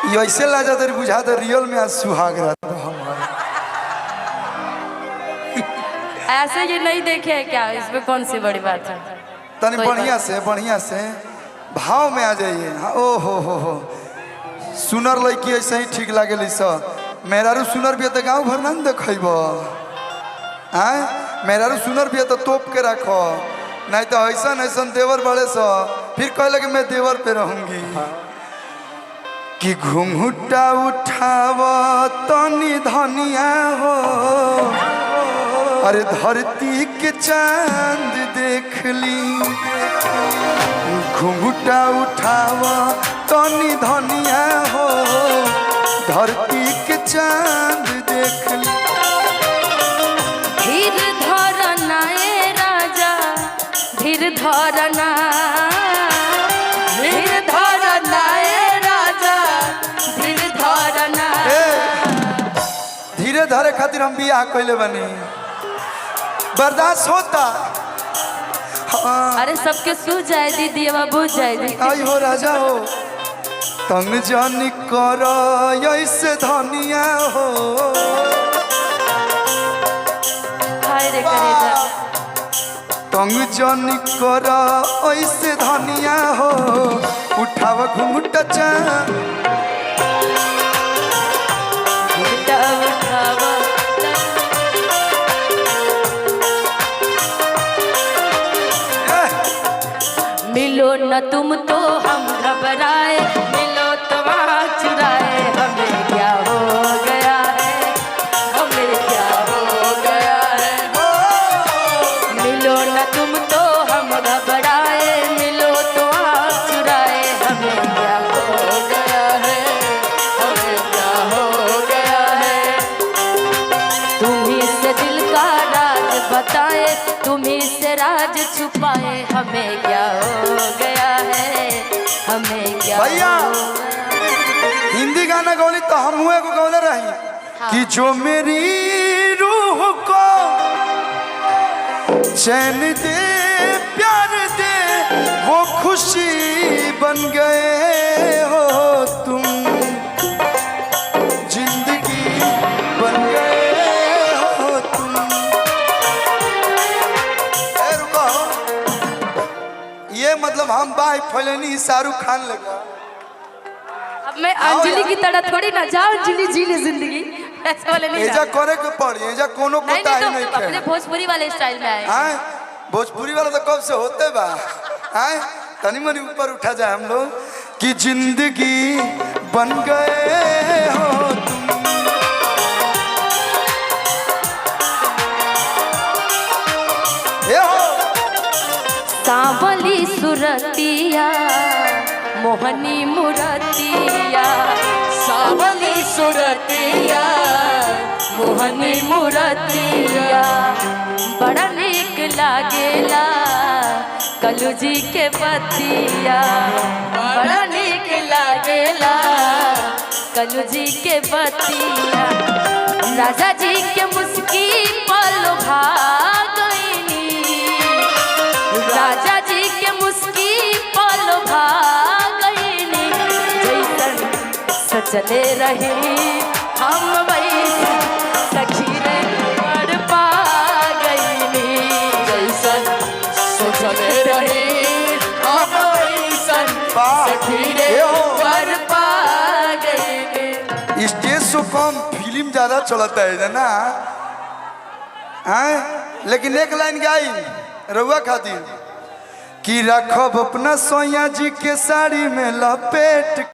ये ऐसे लाजा तेरी बुझा तो रियल में आज सुहाग रहता हमारा। ऐसे ये नहीं देखे है क्या? इसमें कौन सी बड़ी बात है? तनी बढ़िया से भाव में आ जाइए। हाँ, ओ हो सुनर लड़की ऐसे ही ठीक लगे मेहरारू सुनर भी तो गाँव भर ना देखेब। आए मेहरारू सुनर भी तो तोप के रखो, नहीं तो ऐसा देवर बड़े सा फिर कह लगे मैं देवर पे रहूंगी। कि घूंघटा उठाव तनी धनिया हो, अरे धरती के चांद देख ली। घूंघटा उठाव तनी धनिया हो, धरती के चांद देख ली। धीर धरना ए राजा, धीर धरना, धीर धरना ए राजा, धीर धरना। धीरे धरे खातिर हम बियाह कैले बनी, बर्दाश्त होता। हाँ। अरे सबके सूझ जाए दीदी, अब बुझ जाए दीदी। आई हो राजा हो, तंग जानी कर ऐसे धनिया हो। हाय रे करेजा, तंग जानी कर ऐसे धनिया हो, उठाव घूंघटा चांद। घूंघटा उठावा। मिलो न तुम तो हम घबराए, मिलो तो वहाँ चुराए। हमें क्या हो गया है, हमें क्या हो गया है। मिलो न तुम तो हम घबराए, मिलो तो वहाँ चुराए। हमें क्या हो गया है, हमें क्या हो गया है। तुम्ही से दिल का राज बताए, तुम्ही से राज छुपाए। हमें क्या हो गया है, हमें क्या भैया हिंदी गाना गौली तो हम हुए को गौले रही। हाँ। कि जो मेरी रूह को चैन दे प्यार दे, वो खुशी बन गए हो तुम। जिंदगी बन गए हो तुम। रुको, ये मतलब हम बाई फैलनी शाहरुख खान लगा। अब मैं अंजलि की तरह थोड़ी ना जाओ, अंजलि जी ले जिंदगी ऐसे वाले नहीं। एजा करे के पड़ी, एजा कोनो को ताई नहीं तो अपने भोजपुरी वाले स्टाइल में आए। हां भोजपुरी वाला तो कब से होते बा। हां तनी मनी ऊपर उठा जाए हम लोग। कि जिंदगी बन गए हो तुम। ये हो सांवली सुरतिया, मोहनी मुरतिया। सांवली सुरतिया, मोहनी मुरतिया। बड़ा नीक लागेला कलू जी के पतिया। बड़ा नीक लागेला कलू जी के पतिया। राजा जी के मुस्की पलो भाग गईनी, राजा जी के मुस्की पलो भाग गईनी। जैसन सचले रही हम वही सखी रे पर पा गईनी। जैसन सचले रही हम वही सखी रे पर पा गईनी। स्टेज शो कम फिल्म ज्यादा चलता है ना। हैं लेकिन एक लाइन गाई रउआ खातिर। कि रखब अपना सोया जी के साड़ी में लपेट